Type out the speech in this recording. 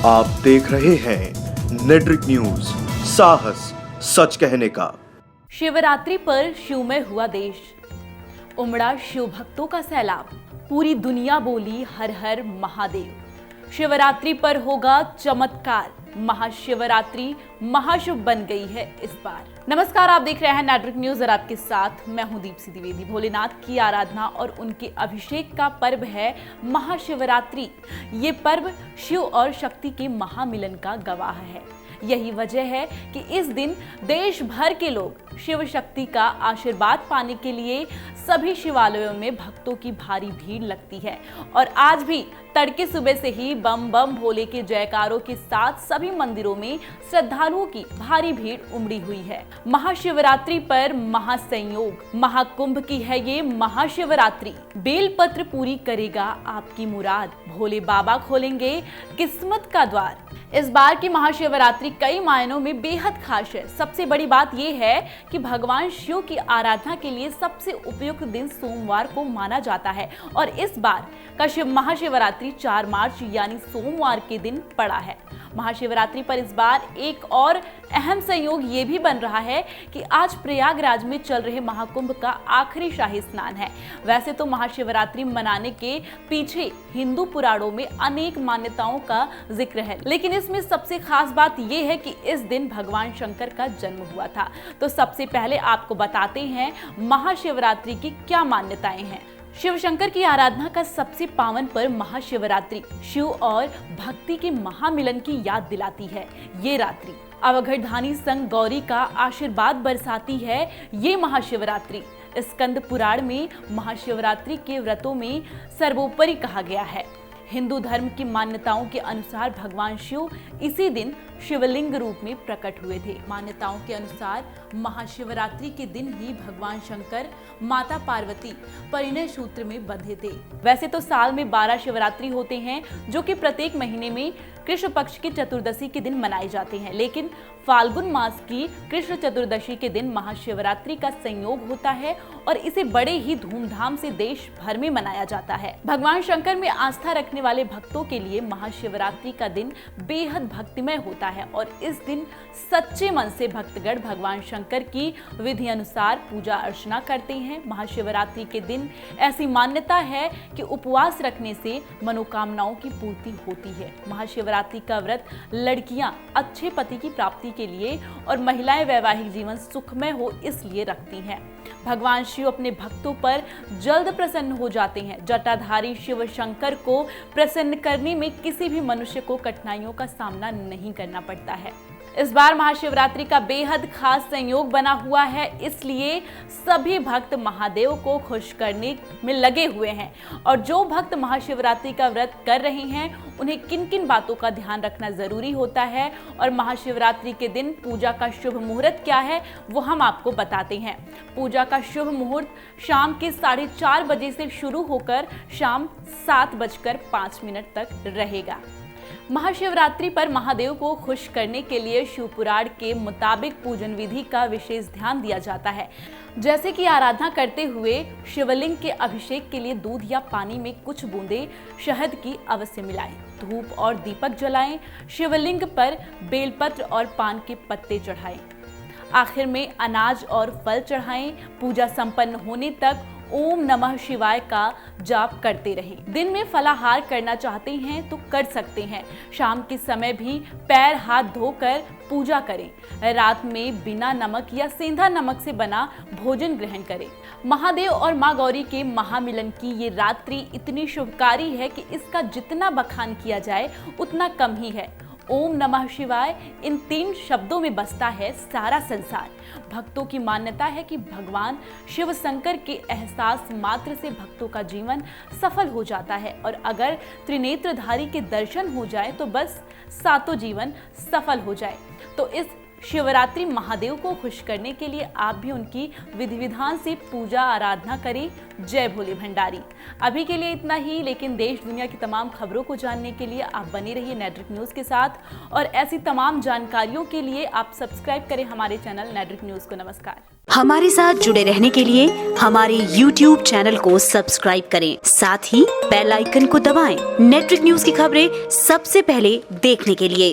आप देख रहे हैं नेट्रिक न्यूज, साहस सच कहने का। शिवरात्रि पर शिवमय हुआ देश, उमड़ा शिव भक्तों का सैलाब, पूरी दुनिया बोली हर हर महादेव। शिवरात्रि पर होगा चमत्कार, महाशिवरात्रि महाशुभ बन गई है इस बार। नमस्कार, आप देख रहे हैं नेट्रिक न्यूज और आपके साथ मैं हूं दीप्ति द्विवेदी। भोलेनाथ की आराधना और उनके अभिषेक का पर्व है महाशिवरात्रि। ये पर्व शिव और शक्ति के महामिलन का गवाह है। यही वजह है कि इस दिन देश भर के लोग शिव शक्ति का आशीर्वाद पाने के लिए सभी शिवालयों में भक्तों की भारी भीड़ लगती है। और आज भी तड़के सुबह से ही बम बम भोले के जयकारों के साथ सभी मंदिरों में श्रद्धालुओं की भारी भीड़ उमड़ी हुई है। महाशिवरात्रि पर महासंयोग, महाकुंभ की है ये महाशिवरात्रि। बेलपत्र पूरी करेगा आपकी मुराद, भोले बाबा खोलेंगे किस्मत का द्वार। इस बार की महाशिवरात्रि कई मायनों में बेहद खास है। सबसे बड़ी बात यह है कि भगवान शिव की आराधना के लिए सबसे उपयुक्त दिन सोमवार को माना जाता है और इस बार का महाशिवरात्रि 4 मार्च यानी सोमवार के दिन पड़ा है। महाशिवरात्रि पर इस बार एक और अहम संयोग ये भी बन रहा है कि आज प्रयागराज में चल रहे महाकुंभ का आखिरी शाही स्नान है। वैसे तो महाशिवरात्रि मनाने के पीछे हिंदू पुराणों में अनेक मान्यताओं का जिक्र है, लेकिन इसमें सबसे खास बात यह है कि इस दिन भगवान शंकर का जन्म हुआ था। तो सबसे पहले आपको बताते हैं महाशिवरात्रि की क्या मान्यताएं हैं। शिव शंकर की आराधना का सबसे पावन पर्व महाशिवरात्रि शिव और भक्ति के महामिलन की याद दिलाती है। ये रात्रि अवघड़धानी संग गौरी का आशीर्वाद बरसाती है। ये महाशिवरात्रि स्कंद पुराण में महाशिवरात्रि के व्रतों में सर्वोपरि कहा गया है। हिंदू धर्म की मान्यताओं के अनुसार भगवान शिव इसी दिन शिवलिंग रूप में प्रकट हुए थे। मान्यताओं के अनुसार महाशिवरात्रि के दिन ही भगवान शंकर माता पार्वती परिणय सूत्र में बंधे थे। वैसे तो साल में 12 शिवरात्रि होते हैं जो कि प्रत्येक महीने में कृष्ण पक्ष की चतुर्दशी के दिन मनाए जाते हैं, लेकिन फाल्गुन मास की कृष्ण चतुर्दशी के दिन महाशिवरात्रि का संयोग होता है और इसे बड़े ही धूमधाम से देश भर में मनाया जाता है। भगवान शंकर में आस्था रखने वाले भक्तों के लिए महाशिवरात्रि का दिन बेहद भक्तिमय होता है और इस दिन सच्चे मन से भक्तगण भगवान शंकर की विधि अनुसार पूजा अर्चना करते हैं। महाशिवरात्रि के दिन ऐसी मान्यता है कि उपवास रखने से मनोकामनाओं की पूर्ति होती है। महाशिवरात्रि का व्रत लड़कियां अच्छे पति की प्राप्ति के लिए और महिलाएं वैवाहिक जीवन सुखमय हो इसलिए रखती हैं। भगवान शिव अपने भक्तों पर जल्द प्रसन्न हो जाते हैं। जटाधारी शिव शंकर को प्रसन्न करने में किसी भी मनुष्य को कठिनाइयों का सामना नहीं करना पड़ता है। इस बार महाशिवरात्रि का बेहद खास संयोग बना हुआ है, इसलिए सभी भक्त महादेव को खुश करने में लगे हुए हैं। और जो भक्त महाशिवरात्रि का व्रत कर रहे हैं उन्हें किन किन बातों का ध्यान रखना जरूरी होता है और महाशिवरात्रि के दिन पूजा का शुभ मुहूर्त क्या है वो हम आपको बताते हैं। पूजा का शुभ मुहूर्त शाम के 4:30 बजे से शुरू होकर शाम 7:05 तक रहेगा। महाशिवरात्रि पर महादेव को खुश करने के लिए शिव पुराण के मुताबिक पूजन विधि का विशेष ध्यान दिया जाता है। जैसे कि आराधना करते हुए शिवलिंग के अभिषेक के लिए दूध या पानी में कुछ बूंदे शहद की अवश्य मिलाएं, धूप और दीपक जलाएं, शिवलिंग पर बेलपत्र और पान के पत्ते चढ़ाएं, आखिर में अनाज और फल चढ़ाएं। पूजा संपन्न होने तक ओम नमः शिवाय का जाप करते रहें। दिन में फलाहार करना चाहते हैं तो कर सकते हैं। शाम के समय भी पैर हाथ धोकर पूजा करें। रात में बिना नमक या सेंधा नमक से बना भोजन ग्रहण करें। महादेव और मां गौरी के महामिलन की ये रात्रि इतनी शुभकारी है कि इसका जितना बखान किया जाए उतना कम ही है। ओम नमः शिवाय इन 3 शब्दों में बसता है सारा संसार। भक्तों की मान्यता है कि भगवान शिव शंकर के एहसास मात्र से भक्तों का जीवन सफल हो जाता है और अगर त्रिनेत्रधारी के दर्शन हो जाए तो बस सातों जीवन सफल हो जाए। तो इस शिवरात्रि महादेव को खुश करने के लिए आप भी उनकी विधि विधान से पूजा आराधना करें। जय भोले भंडारी। अभी के लिए इतना ही, लेकिन देश दुनिया की तमाम खबरों को जानने के लिए आप बने रहिए नेटवर्क न्यूज के साथ और ऐसी तमाम जानकारियों के लिए आप सब्सक्राइब करें हमारे चैनल नेटवर्क न्यूज को। नमस्कार। हमारे साथ जुड़े रहने के लिए हमारे YouTube चैनल को सब्सक्राइब करें, साथ ही बेल आइकन को दबाएं। नेटवर्क न्यूज की खबरें सबसे पहले देखने के लिए।